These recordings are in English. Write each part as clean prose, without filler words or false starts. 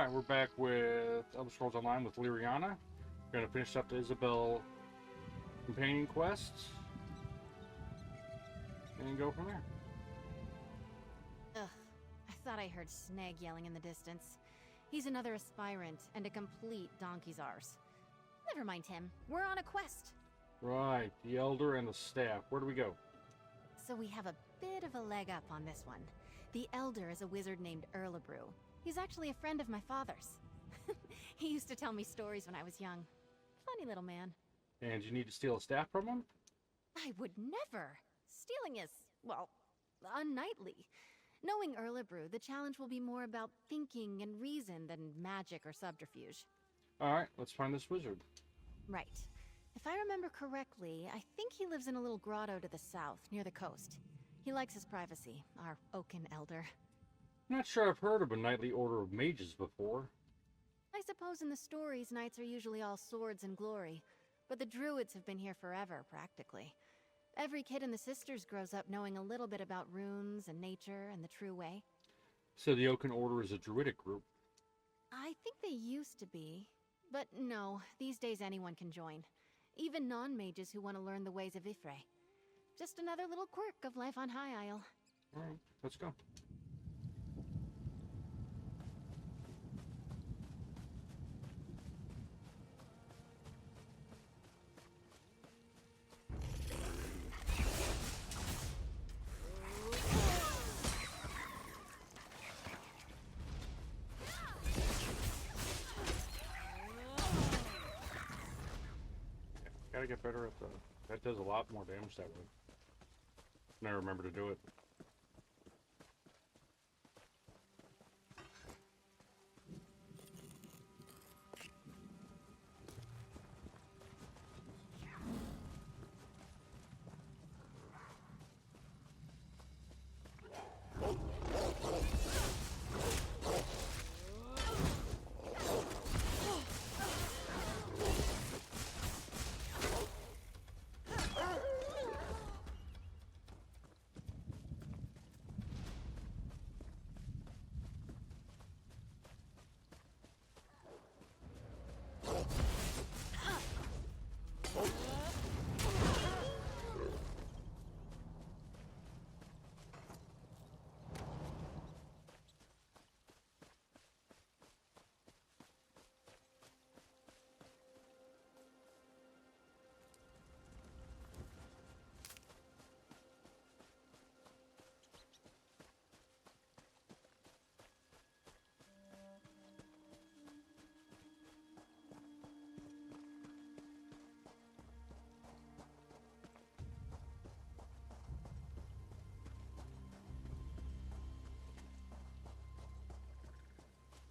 Alright, we're back with Elder Scrolls Online with Lyrianna. We're going to finish up the Isabel companion quests and go from there. Ugh, I thought I heard Sneg yelling in the distance. He's another aspirant and a complete donkey's arse. Never mind him. We're on a quest. Right, the Elder and the staff. Where do we go? So we have a bit of a leg up on this one. The Elder is a wizard named Erlebrew. He's actually a friend of my father's. He used to tell me stories when I was young. Funny little man. And you need to steal a staff from him? I would never. Stealing is, well, unknightly. Knowing Erlebrew, the challenge will be more about thinking and reason than magic or subterfuge. Alright, let's find this wizard. Right. If I remember correctly, I think he lives in a little grotto to the south, near the coast. He likes his privacy, our Oaken Elder. I'm not sure I've heard of a knightly order of mages before. I suppose in the stories, knights are usually all swords and glory, but the druids have been here forever, practically. Every kid in the Sisters grows up knowing a little bit about runes and nature and the true way. So the Oaken Order is a druidic group. I think they used to be, but no, these days anyone can join. Even non-mages who want to learn the ways of Ifre. Just another little quirk of life on High Isle. Alright, let's go. Gotta get better at the... That does a lot more damage that way. Never remember to do it.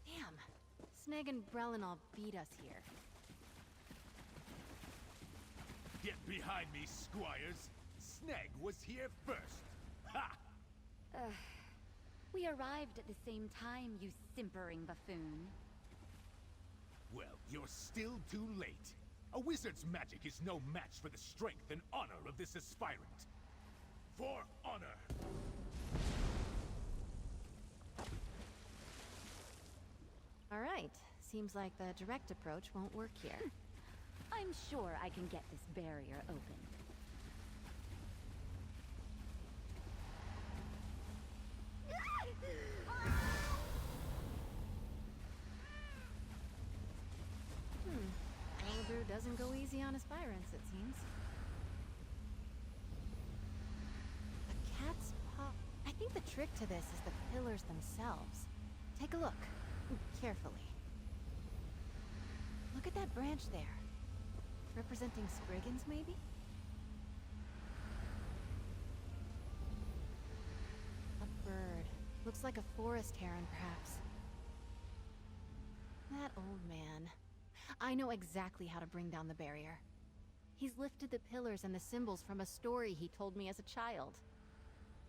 Damn. Sneg and Brelin all beat us here. Get behind me, squires! Sneg was here first! Ha! We arrived at the same time, you simpering buffoon. Well, you're still too late. A wizard's magic is no match for the strength and honor of this aspirant. For honor! Alright, seems like the direct approach won't work here. I'm sure I can get this barrier open. Erlebrew doesn't go easy on aspirants, it seems. A cat's paw... I think the trick to this is the pillars themselves. Take a look. Carefully. Look at that branch there. Representing Spriggans, maybe? A bird. Looks like a forest heron, perhaps. That old man. I know exactly how to bring down the barrier. He's lifted the pillars and the symbols from a story he told me as a child.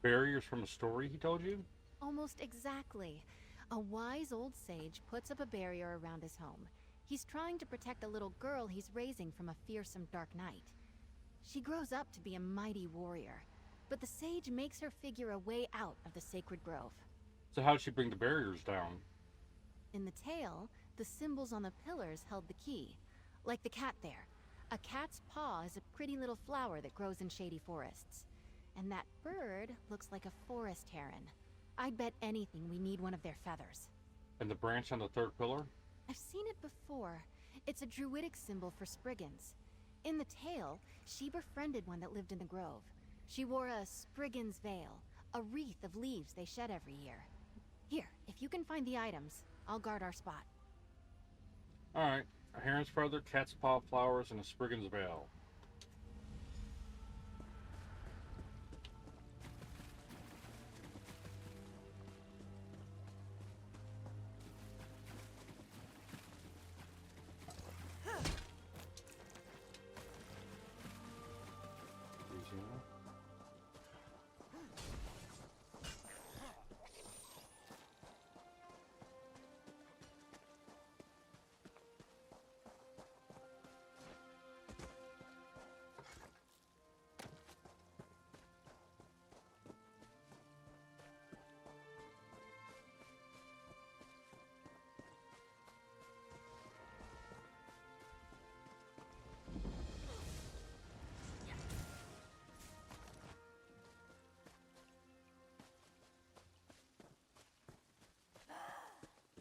Barriers from a story he told you? Almost exactly. A wise old sage puts up a barrier around his home. He's trying to protect a little girl he's raising from a fearsome dark knight. She grows up to be a mighty warrior, but the sage makes her figure a way out of the sacred grove. So how did she bring the barriers down? In the tale, the symbols on the pillars held the key. Like the cat there. A cat's paw is a pretty little flower that grows in shady forests. And that bird looks like a forest heron. I'd bet anything we need one of their feathers. And the branch on the third pillar? I've seen it before. It's a druidic symbol for Spriggans. In the tale, she befriended one that lived in the grove. She wore a Spriggan's veil, a wreath of leaves they shed every year. Here, if you can find the items, I'll guard our spot. Alright. A heron's feather, cat's paw flowers, and a Spriggan's veil.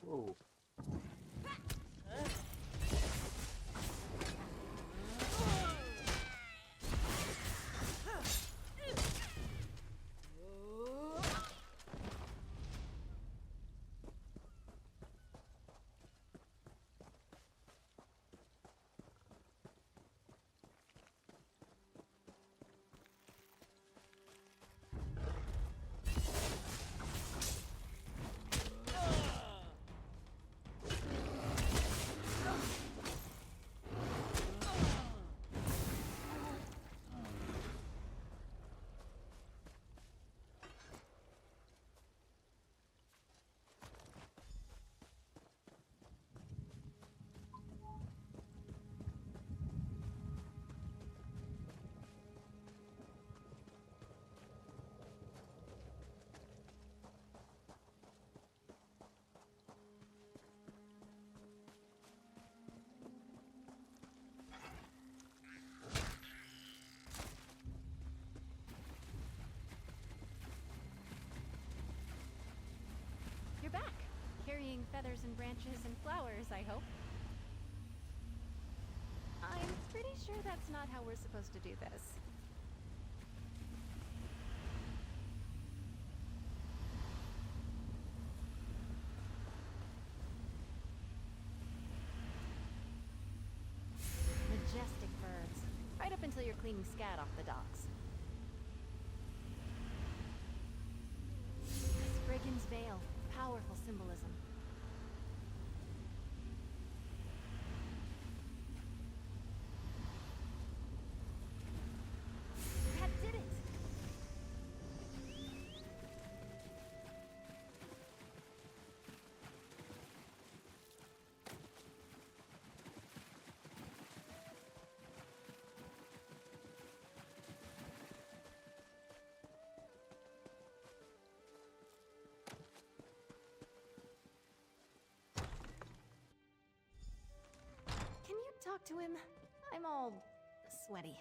Whoa. You're back, carrying feathers and branches and flowers, I hope. I'm pretty sure that's not how we're supposed to do this. Majestic birds, right up until you're cleaning scat off the docks. Spriggan's veil. Powerful symbolism. That did it! Talk to him. I'm all sweaty.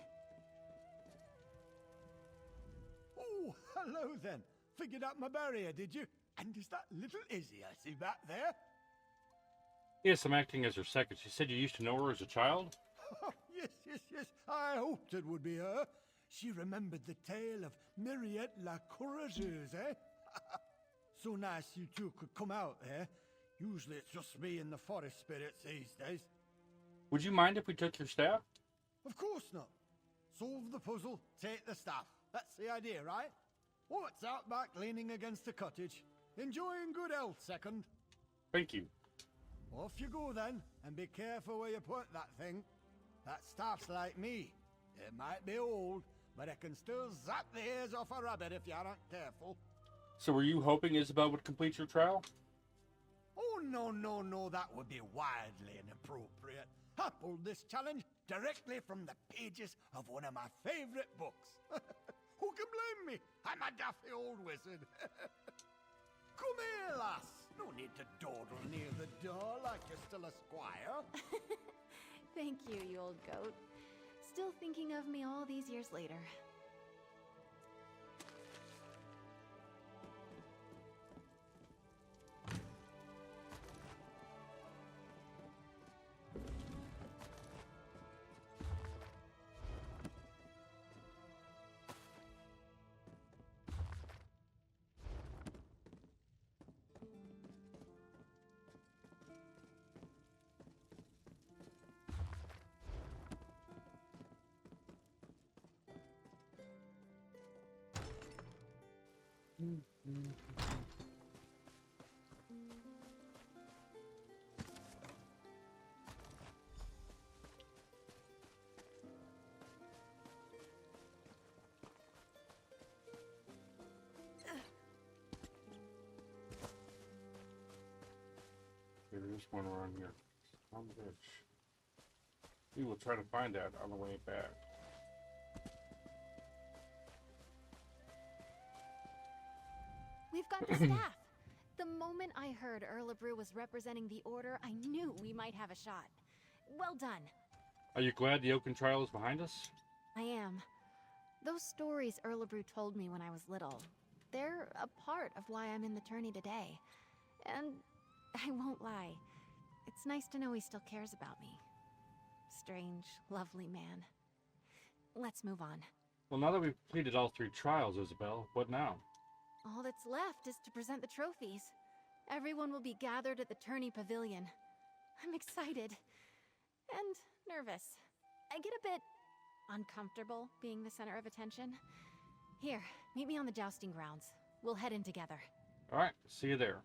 Oh, hello then. Figured out my barrier, did you? And is that little Izzy I see back there? Yes, I'm acting as her second. She said you used to know her as a child? Yes. I hoped it would be her. She remembered the tale of Myriette la Courageuse, eh? So nice you two could come out, eh? Usually it's just me and the forest spirits these days. Would you mind if we took your staff? Of course not. Solve the puzzle, take the staff. That's the idea, right? What's out back leaning against the cottage? Enjoying good health, second. Thank you. Off you go then, and be careful where you put that thing. That staff's like me. It might be old, but it can still zap the ears off a rabbit if you aren't careful. So were you hoping Isabel would complete your trial? Oh, no, that would be wildly inappropriate. I pulled this challenge directly from the pages of one of my favorite books. Who can blame me? I'm a daffy old wizard. Come here, lass. No need to dawdle near the door like you're still a squire. Thank you, you old goat. Still thinking of me all these years later. There is one around here. On the bitch. We will try to find that on the way back. We've got the staff. The moment I heard Erlebrew was representing the Order, I knew we might have a shot. Well done. Are you glad the Oaken trial is behind us? I am. Those stories Erlebrew told me when I was little, they're a part of why I'm in the tourney today. And I won't lie, it's nice to know he still cares about me. Strange, lovely man. Let's move on. Well, now that we've completed all 3 trials, Isabel, what now? All that's left is to present the trophies. Everyone will be gathered at the tourney pavilion. I'm excited. And nervous. I get a bit uncomfortable being the center of attention. Here, meet me on the jousting grounds. We'll head in together. Alright, see you there.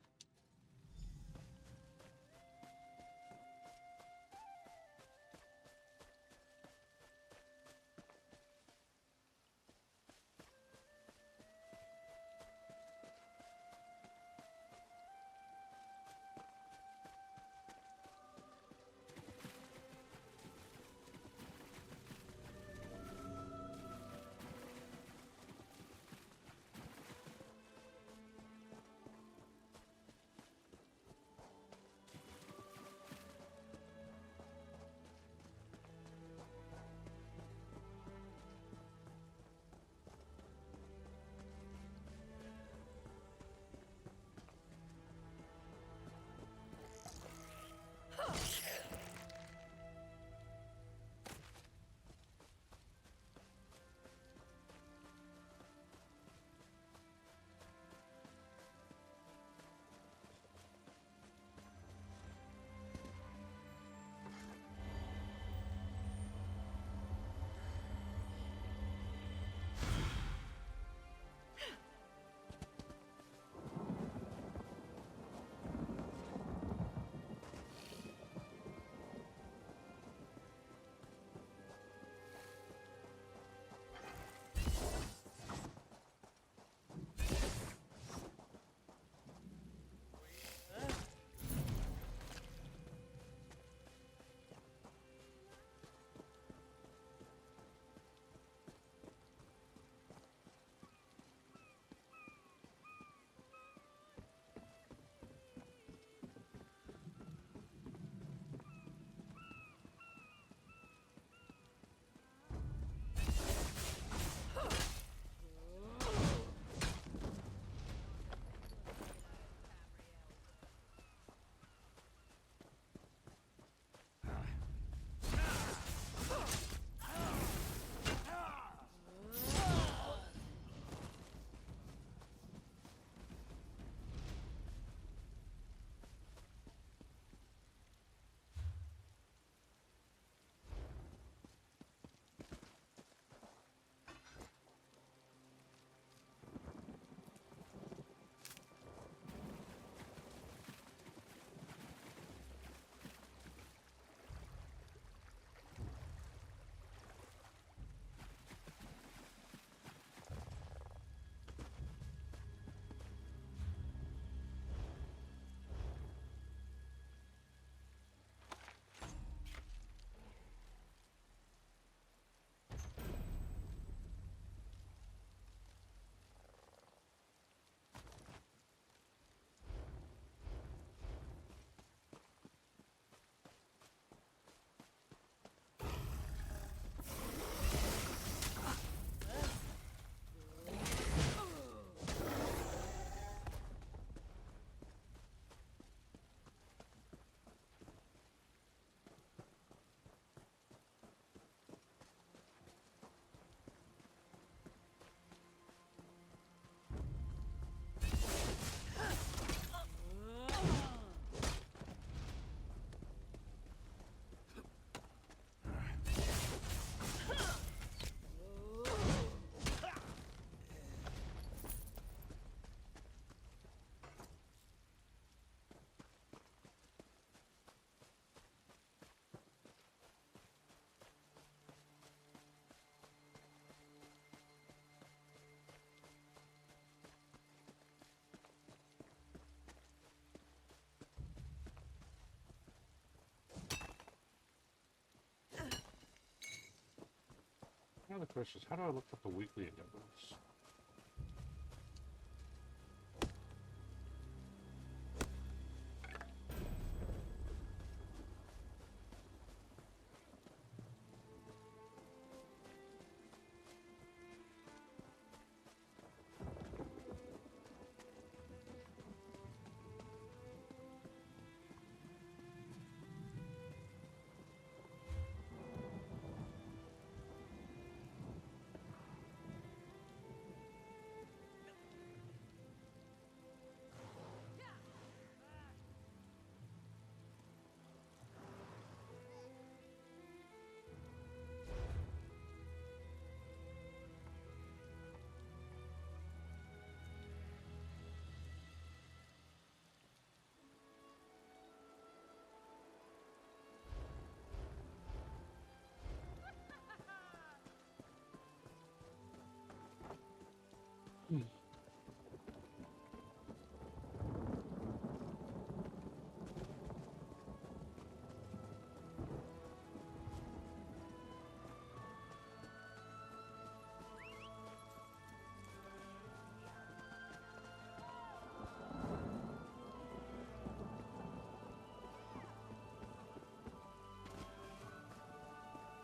other questions. How do I look up the weekly endeavors?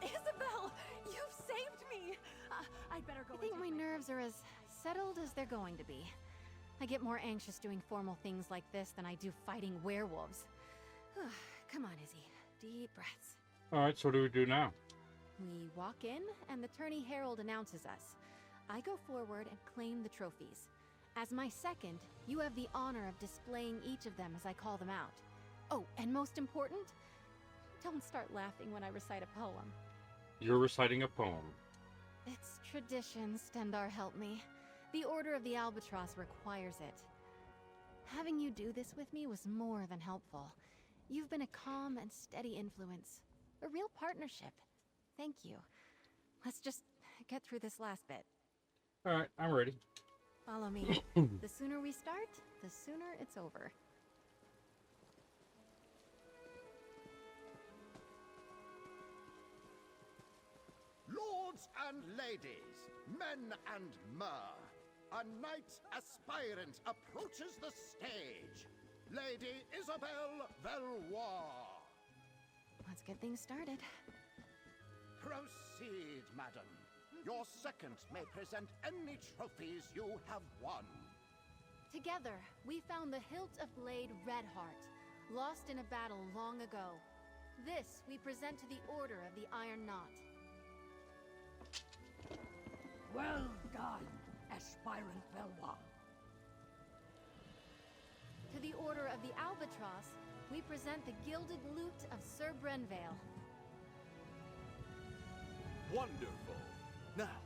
Isabel, you've saved me. I'd better go. I think my nerves are as settled as they're going to be. I get more anxious doing formal things like this than I do fighting werewolves. Come on, Izzy. Deep breaths. Alright, so what do we do now? We walk in, and the tourney herald announces us. I go forward and claim the trophies. As my second, you have the honor of displaying each of them as I call them out. Oh, and most important, don't start laughing when I recite a poem. You're reciting a poem. It's tradition, Stendar help me. The Order of the Albatross requires it. Having you do this with me was more than helpful. You've been a calm and steady influence. A real partnership. Thank you. Let's just get through this last bit. Alright, I'm ready. Follow me. The sooner we start, the sooner it's over. Lords and ladies, men and mer, a knight aspirant approaches the stage. Lady Isabelle Valois. Let's get things started. Proceed, madam. Your second may present any trophies you have won. Together, we found the hilt of blade Redheart, lost in a battle long ago. This we present to the Order of the Iron Knot. Well done, Aspirant Valois. To the Order of the Albatross, we present the gilded lute of Sir Brenvale. Wonderful. Now,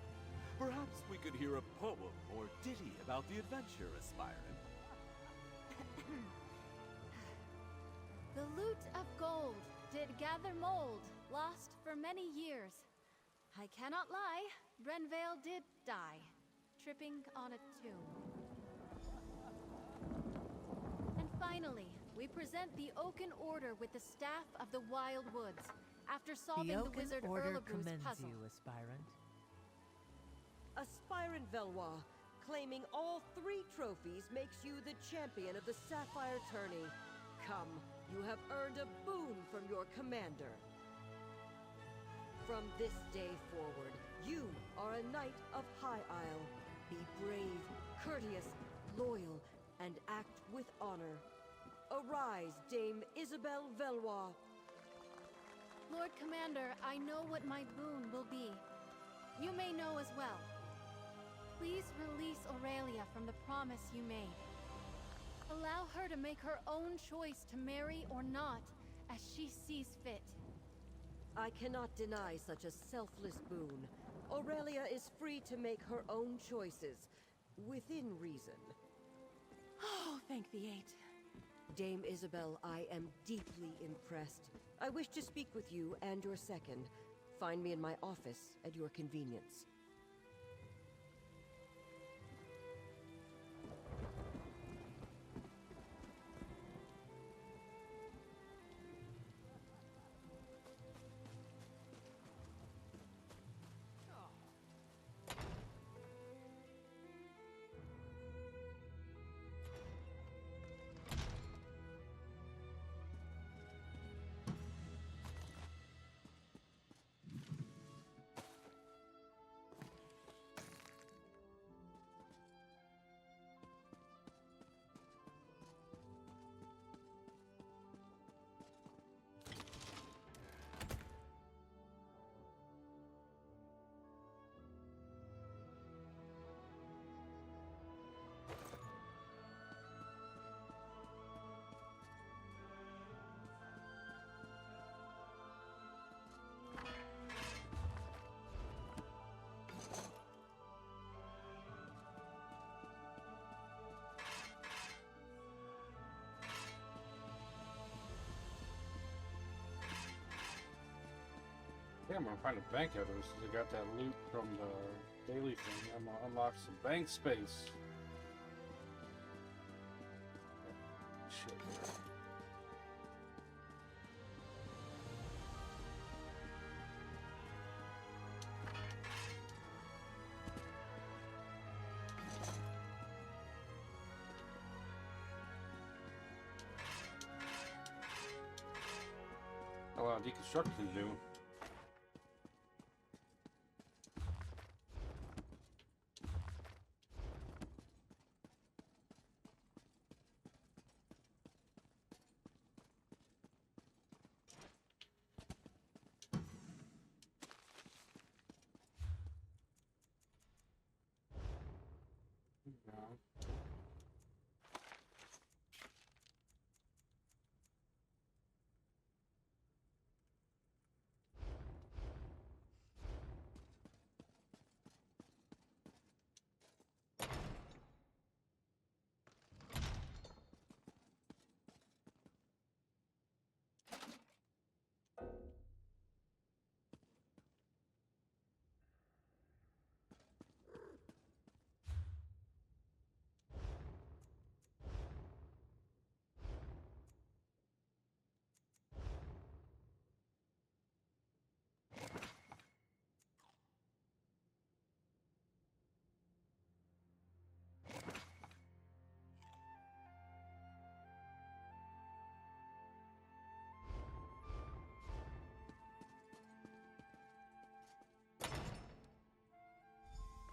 perhaps we could hear a poem or ditty about the adventure, Aspirant. The lute of gold did gather mold, lost for many years. I cannot lie, Brenvale did die, tripping on a tomb. And finally, we present the Oaken Order with the Staff of the Wild Woods, after solving the Wizard Erlebru's puzzle. You, Aspirant. Aspirant Valois, claiming all 3 trophies makes you the champion of the Sapphire Tourney. Come, you have earned a boon from your commander. From this day forward, you are a knight of High Isle. Be brave, courteous, loyal, and act with honor. Arise, Dame Isabelle Valois. Lord Commander, I know what my boon will be. You may know as well. Please release Aurelia from the promise you made. Allow her to make her own choice to marry or not, as she sees fit. I cannot deny such a selfless boon. Aurelia is free to make her own choices, within reason. Oh, thank the 8. Dame Isabelle, I am deeply impressed. I wish to speak with you and your second. Find me in my office at your convenience. Yeah, I'm gonna find a bank evidence since I got that loot from the daily thing. I'm gonna unlock some bank space. Shit. A lot of deconstruction to do.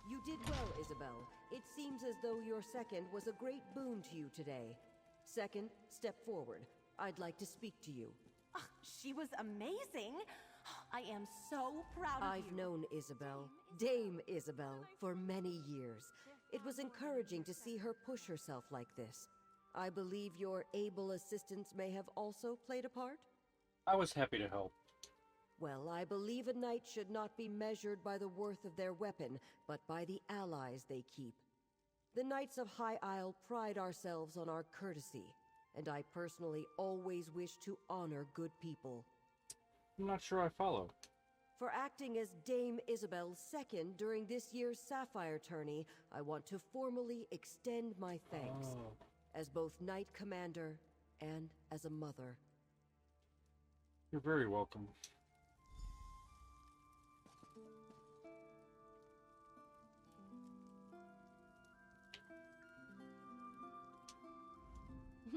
You did well, Isabel. It seems as though your second was a great boon to you today. Second, step forward. I'd like to speak to you. Ah, she was amazing. I am so proud of you. I've known Isabel, Dame Isabel, for many years. It was encouraging to see her push herself like this. I believe your able assistance may have also played a part? I was happy to help. Well, I believe a knight should not be measured by the worth of their weapon, but by the allies they keep. The Knights of High Isle pride ourselves on our courtesy, and I personally always wish to honor good people. I'm not sure I follow. For acting as Dame Isabel's second during this year's Sapphire tourney, I want to formally extend my thanks, as both Knight Commander and as a mother. You're very welcome.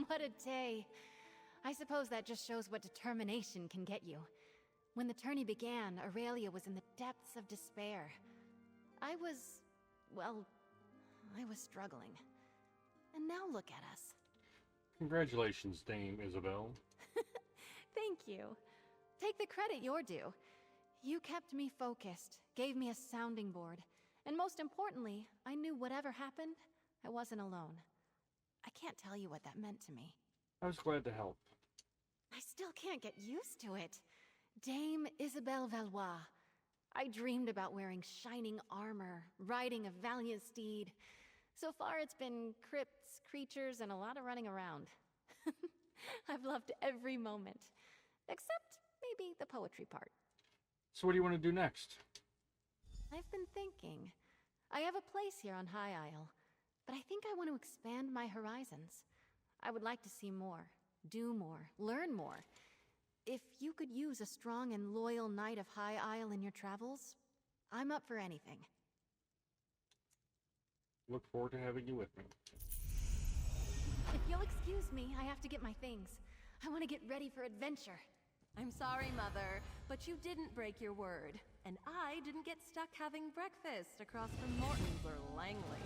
What a day. I suppose that just shows what determination can get you. When the tourney began, Aurelia was in the depths of despair. I was struggling. And now look at us. Congratulations, Dame Isabel. Thank you. Take the credit you're due. You kept me focused, gave me a sounding board, and most importantly, I knew whatever happened, I wasn't alone. I can't tell you what that meant to me. I was glad to help. I still can't get used to it. Dame Isabelle Valois. I dreamed about wearing shining armor, riding a valiant steed. So far it's been crypts, creatures, and a lot of running around. I've loved every moment. Except maybe the poetry part. So what do you want to do next? I've been thinking. I have a place here on High Isle, but I think I want to expand my horizons. I would like to see more, do more, learn more. If you could use a strong and loyal knight of High Isle in your travels, I'm up for anything. Look forward to having you with me. If you'll excuse me, I have to get my things. I want to get ready for adventure. I'm sorry, Mother, but you didn't break your word. And I didn't get stuck having breakfast across from Morton's or Langley.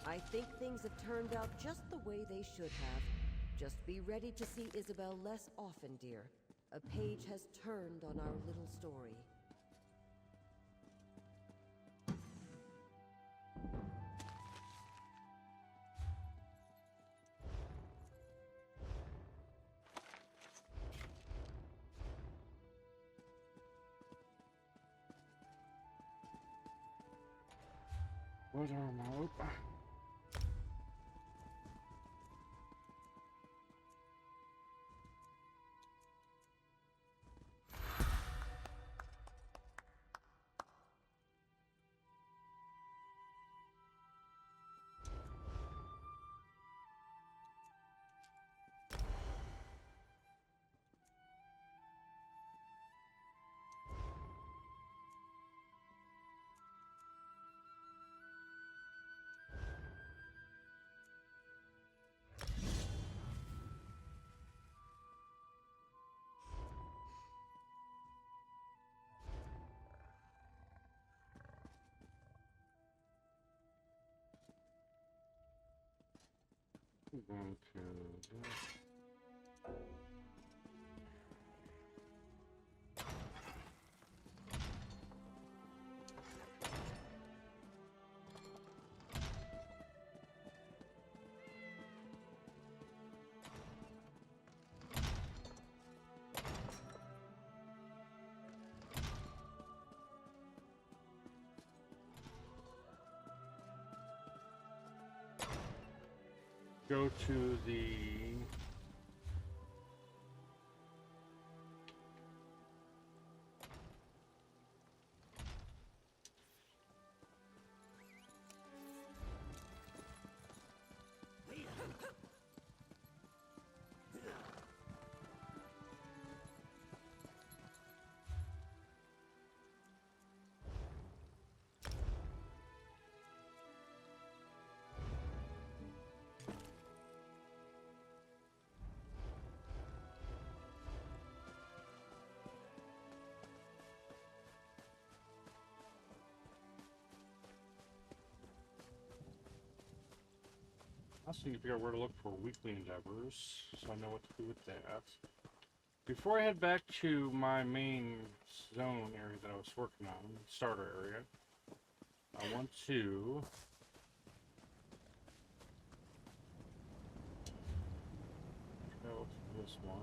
I think things have turned out just the way they should have. Just be ready to see Isabel less often, dear. A page has turned on our little story. What are my... I'm going to go to the I also need to figure out where to look for weekly endeavors, so I know what to do with that. Before I head back to my main zone area that I was working on, starter area, I want to go to this one.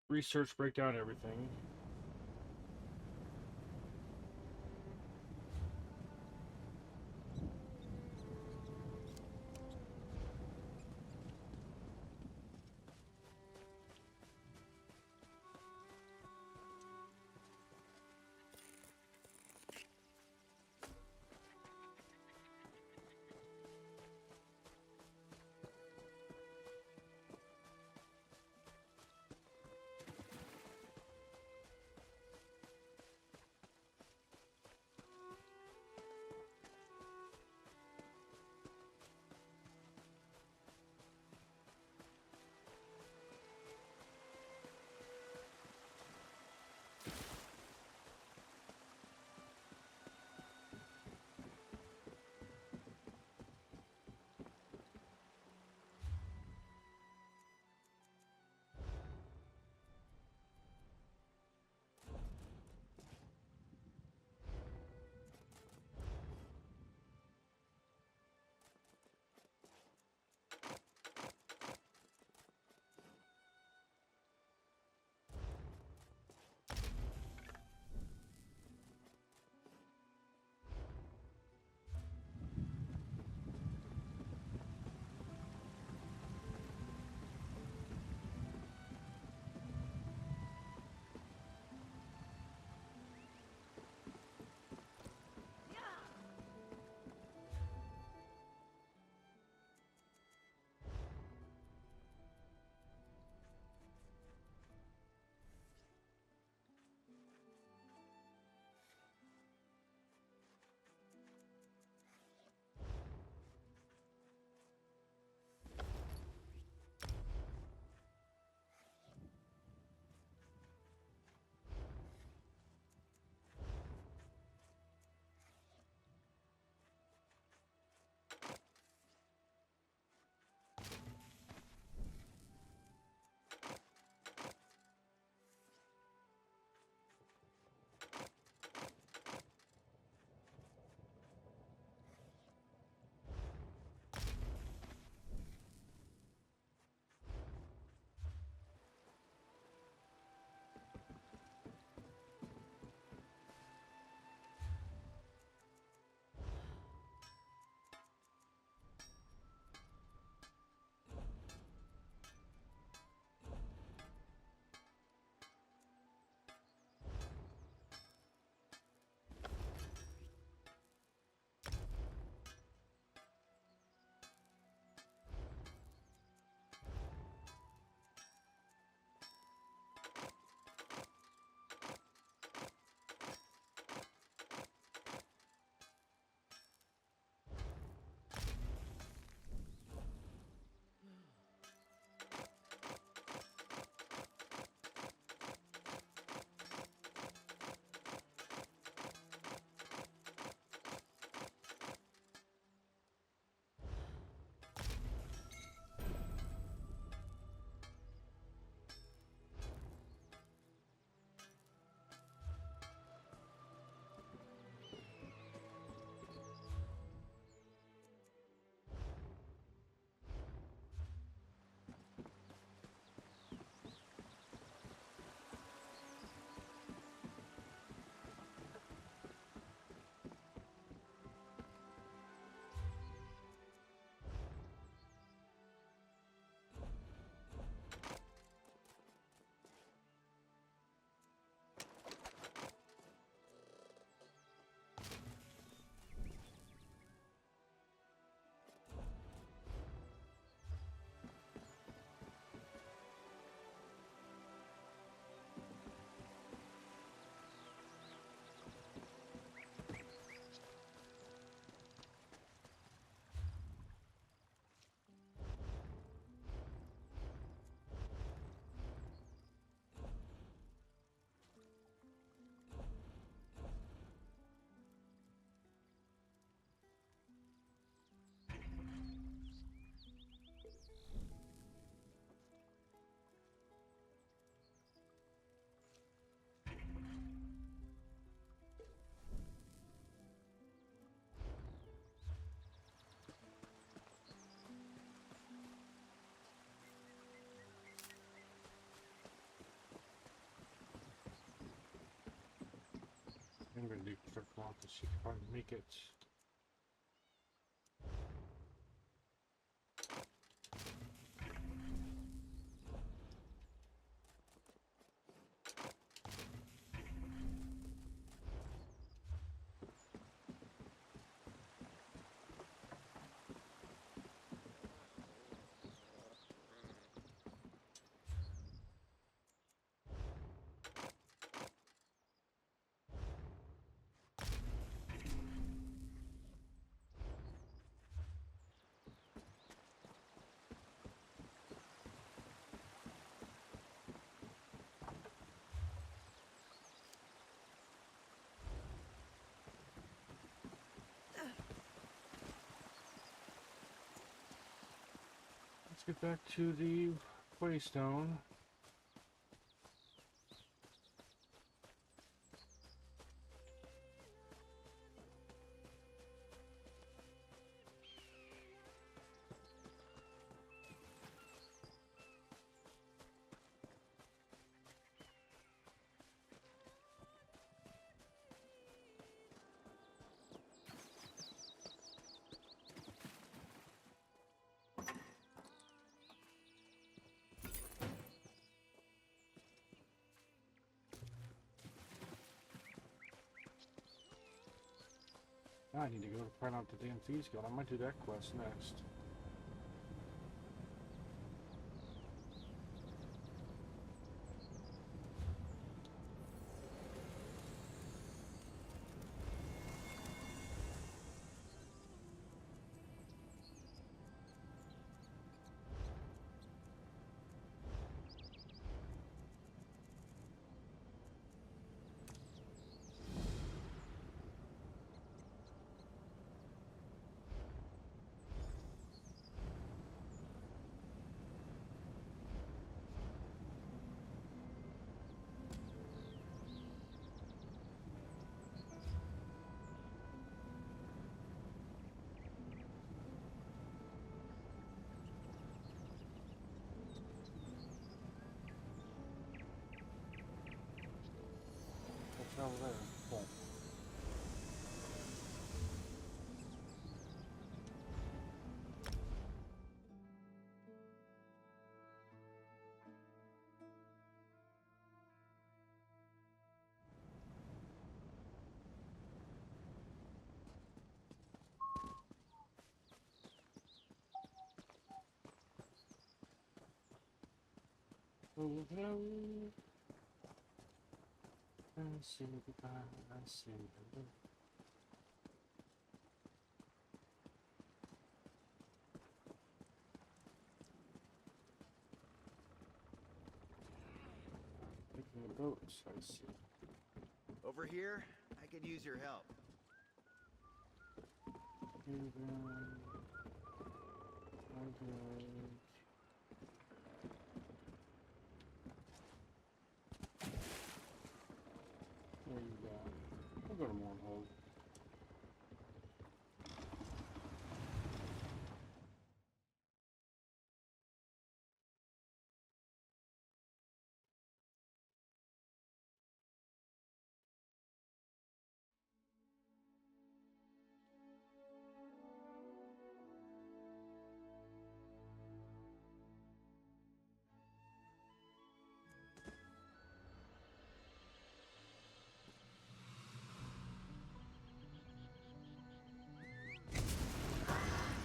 Research, break down everything. I'm gonna do Click Walk to see if I can make it. Let's get back to the Waystone. I need to go find out the damn Thieves Guild. I might do that quest next. What's over there? Oh. Oh, hello. I see goodbye, I see hello. Taking the boats, I see. Over here, I could use your help. And then I go. Where you go? We'll go to Mournhold.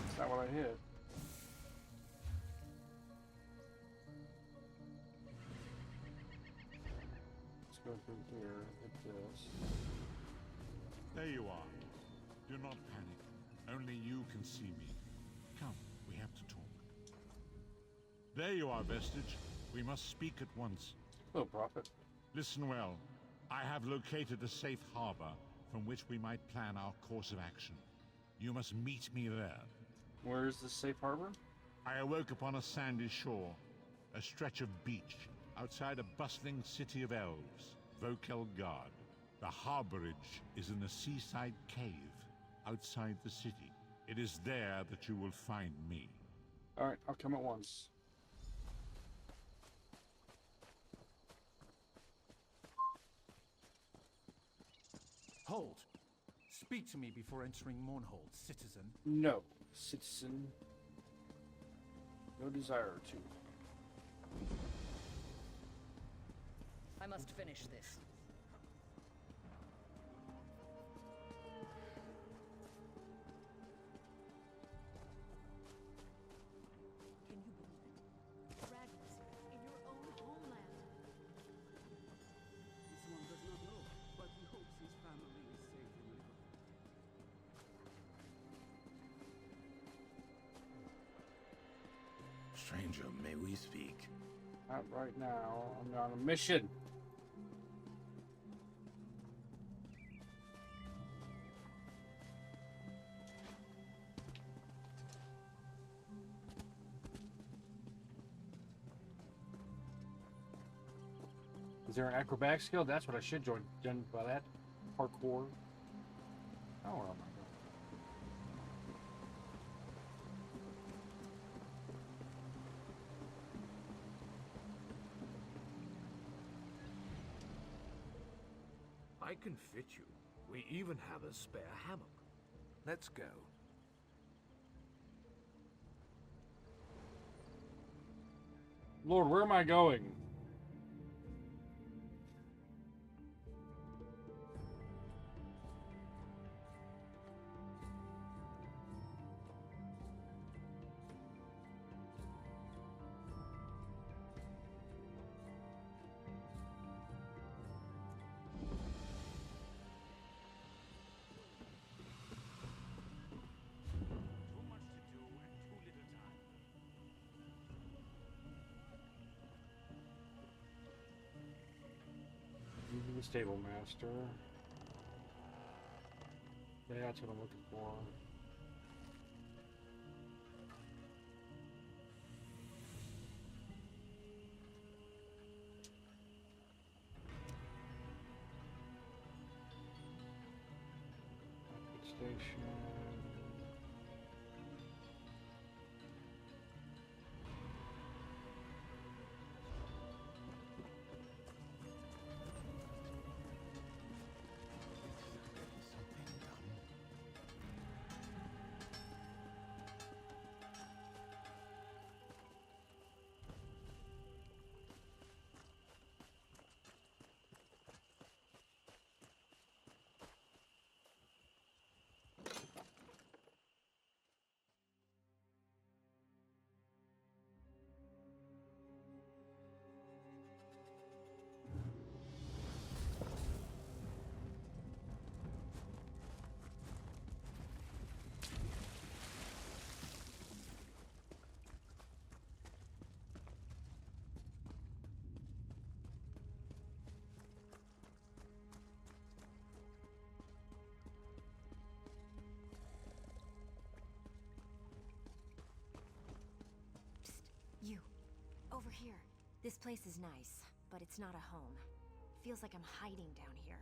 That's not what I hit. Let's go through here, hit this. There you are. Do not panic. Only you can see me. Come, we have to talk. There you are, Vestige. We must speak at once. Hello, Prophet. Listen well. I have located a safe harbor from which we might plan our course of action. You must meet me there. Where is this safe harbor? I awoke upon a sandy shore, a stretch of beach, outside a bustling city of elves, Vokelgard. The harborage is in a seaside cave, outside the city. It is there that you will find me. Alright, I'll come at once. Hold. Speak to me before entering Mournhold, citizen. No, citizen. No desire to. I must finish this. Can you believe it? Dragons in your own homeland. This one does not know, but he hopes his family is safe in Lyrianna. Stranger, may we speak? Not right now. I'm on a mission. Is there an acrobatic skill? That's what I should join. Done by that parkour. Oh, where am I going? I can fit you. We even have a spare hammock. Let's go. Lord, where am I going? The stable master. Yeah, that's what I'm looking for. Market station. You. Over here. This place is nice, but it's not a home. Feels like I'm hiding down here.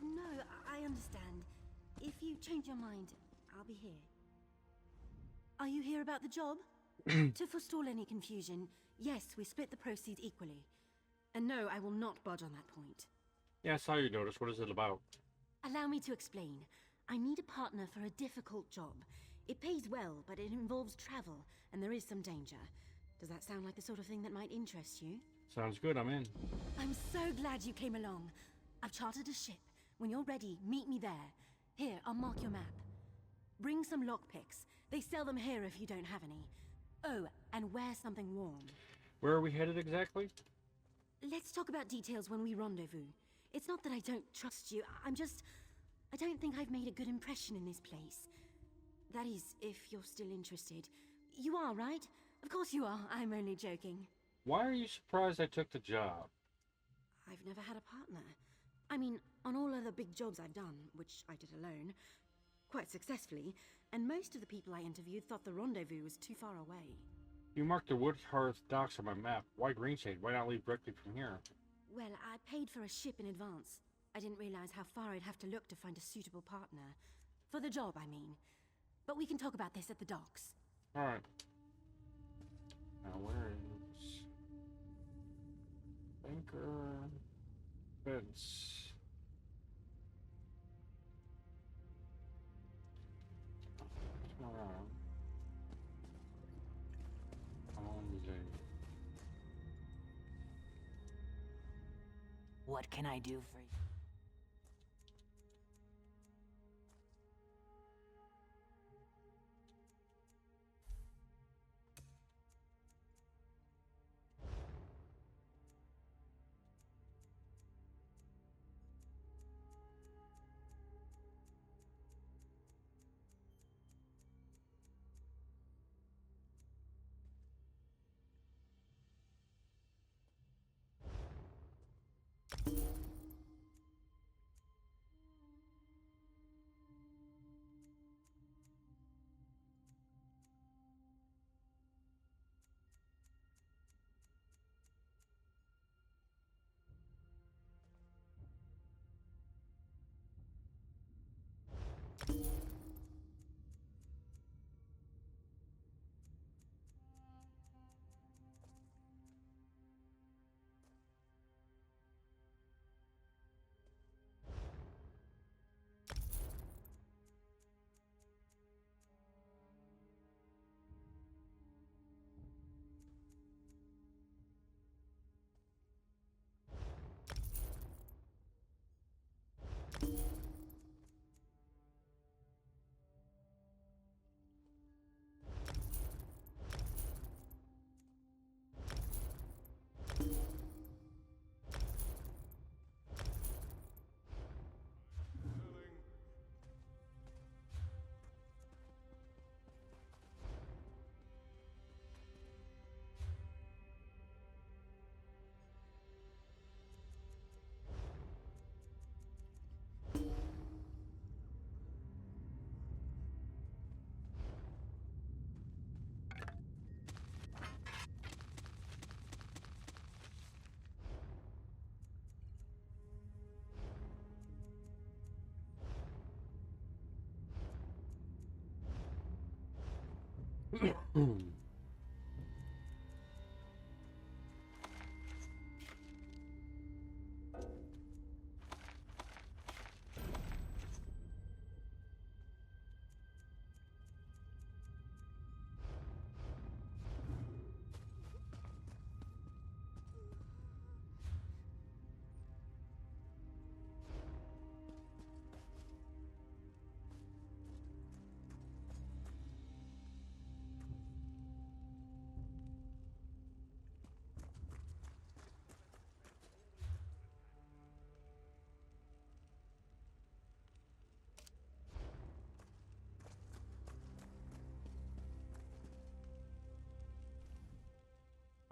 No, I understand. If you change your mind, I'll be here. Are you here about the job? To forestall any confusion, yes, we split the proceeds equally. And no, I will not budge on that point. Yeah, I saw you notice. What is it about? Allow me to explain. I need a partner for a difficult job. It pays well, but it involves travel, and there is some danger. Does that sound like the sort of thing that might interest you? Sounds good. I'm in. I'm so glad you came along. I've chartered a ship. When you're ready, meet me there. Here, I'll mark your map. Bring some lockpicks. They sell them here if you don't have any. Oh, and wear something warm. Where are we headed exactly? Let's talk about details when we rendezvous. It's not that I don't trust you, I don't think I've made a good impression in this place. That is, if you're still interested. You are, right? Of course you are, I'm only joking. Why are you surprised I took the job? I've never had a partner. I mean, on all other big jobs I've done, which I did alone, quite successfully, and most of the people I interviewed thought the rendezvous was too far away. You marked the Woodhearth docks on my map. Why Greenshade? Why not leave directly from here? Well, I paid for a ship in advance. I didn't realize how far I'd have to look to find a suitable partner. For the job, I mean. But we can talk about this at the docks. Alright. Now where is Banker Fence? Turn around. What can I do for you?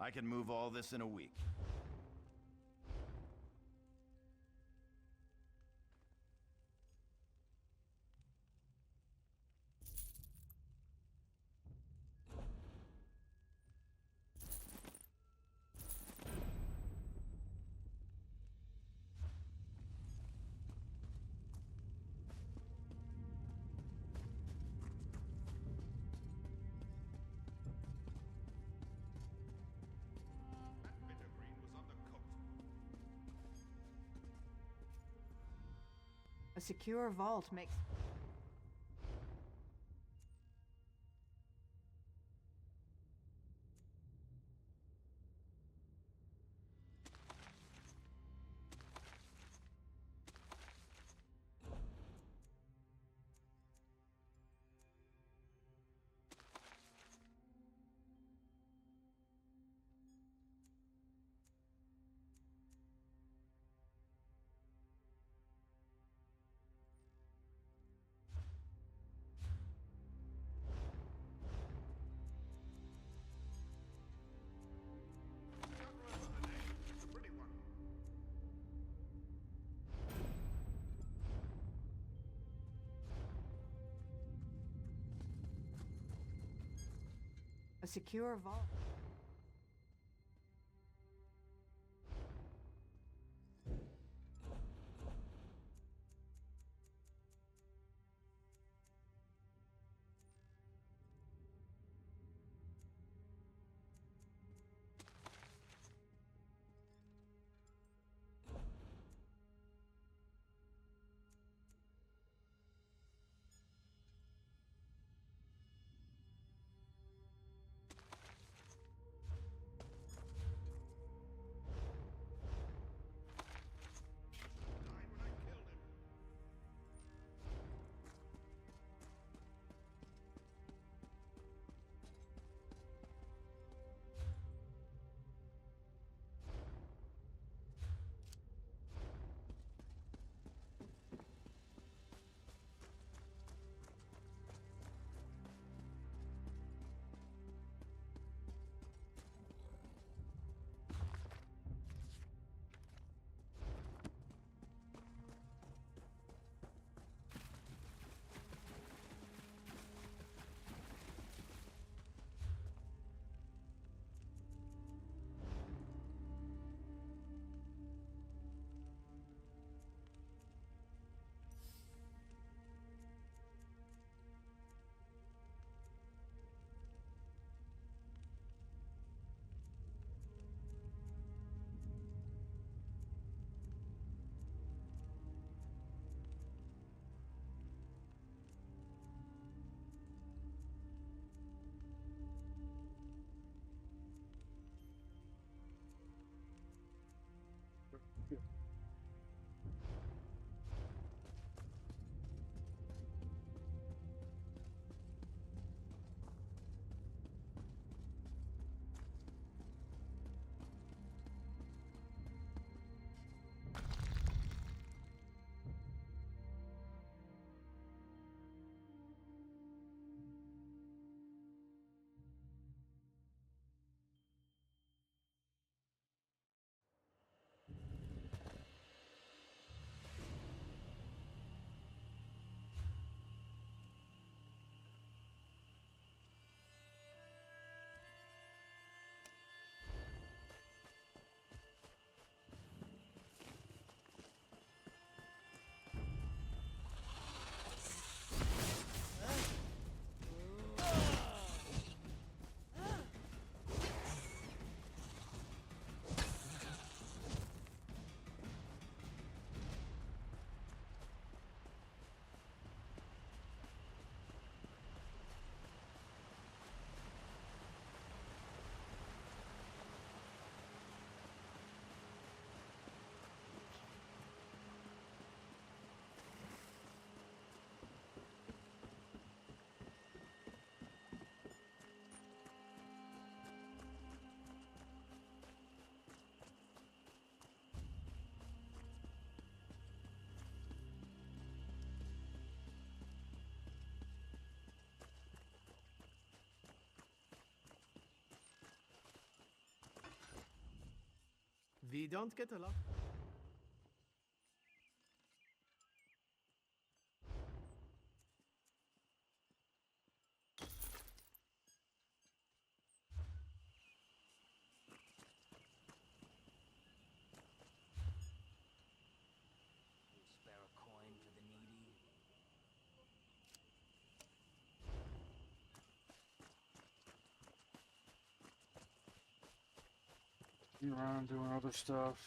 I can move all this in a week. A secure vault makes... A secure vault. We don't get a lot. Spare a coin for the needy. Around doing other stuff.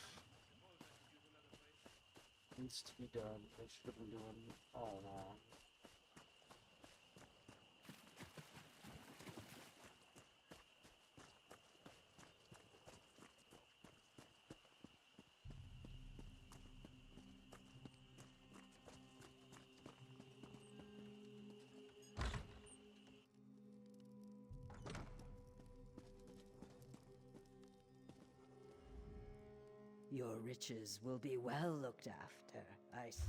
Needs to be done. They should have been doing all along. Your riches will be well looked after, Ice.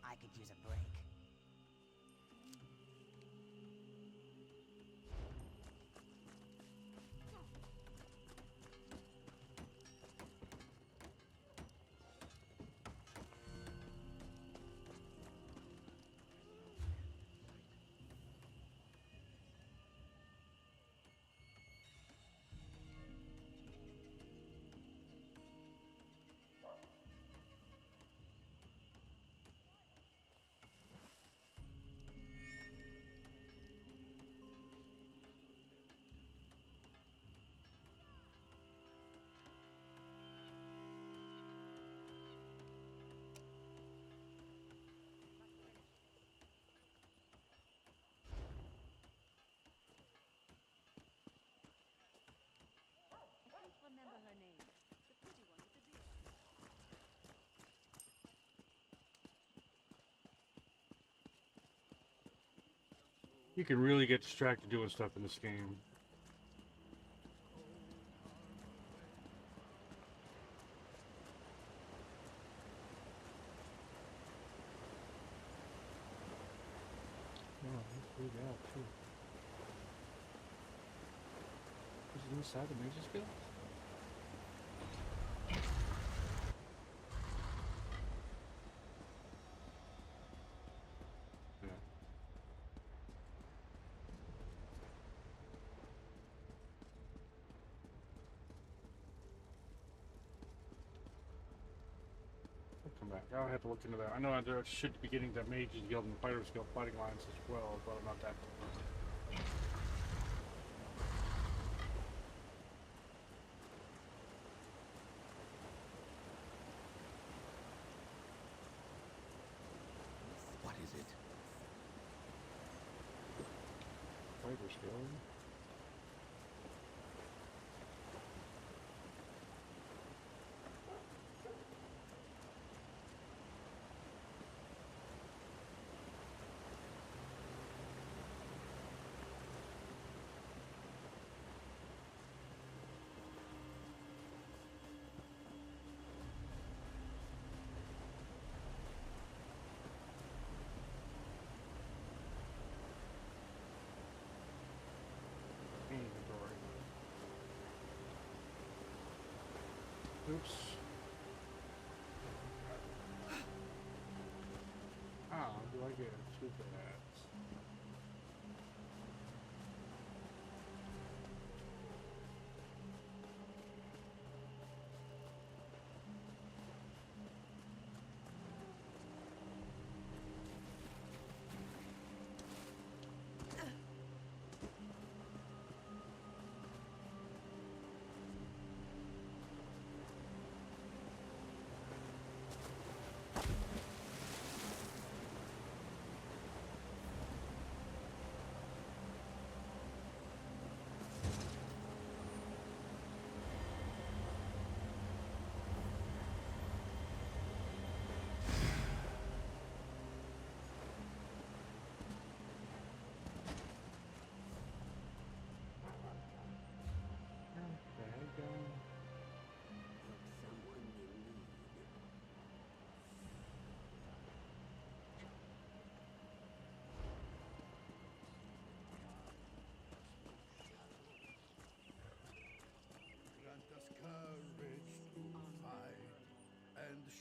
I could use a break. Remember her name. The pretty one with the big You can really get distracted doing stuff in this game. Oh, let's do that too. Is it inside the Mage's Guild? Yeah. I'll come back. I'll have to look into that. I know I should be getting the Mage's Guild and Fighters Guild fighting lines as well, but I'm not that. What is it? Fighters Guild. Inventory. Oops. How do I get to that?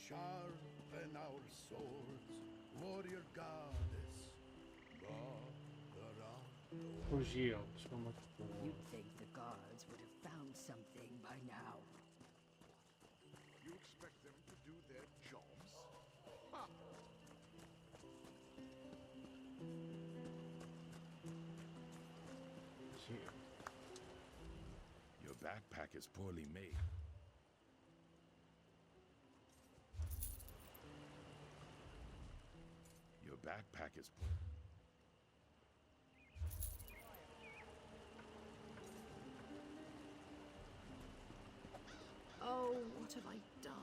Sharpen our swords, warrior goddess. Ojio, so much more. You'd think the guards would have found something by now. You expect them to do their jobs? Ha! Your backpack is poorly made. Your backpack is poor. Oh, what have I done?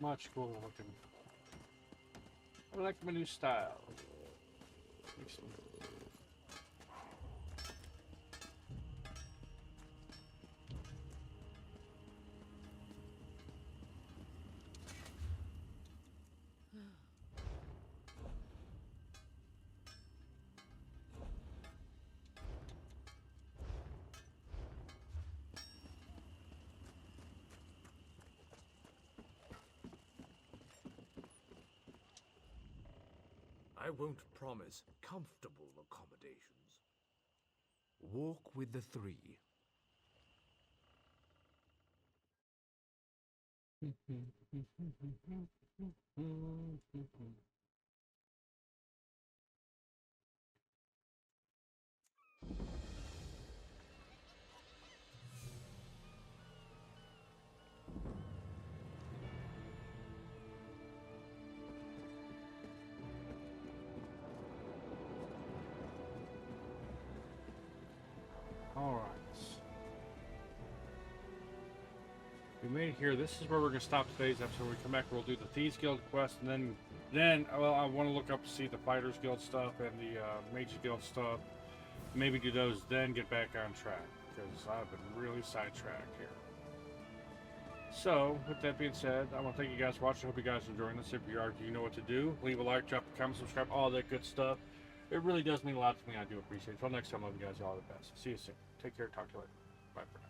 Much cooler looking. I like my new style. Makes me... I won't promise comfortable accommodations. Walk with the three. Alright. We made it here. This is where we're going to stop today's episode. When we come back, we'll do the Thieves Guild quest, and then well, I want to look up to see the Fighters Guild stuff and the Mages Guild stuff. Maybe do those, then get back on track, because I've been really sidetracked here. So, with that being said, I want to thank you guys for watching. I hope you guys are enjoying this. If you are, you know what to do. Leave a like, drop a comment, subscribe, all that good stuff. It really does mean a lot to me. I do appreciate it. Until next time, love you guys. All the best. See you soon. Take care. Talk to you later. Bye for now.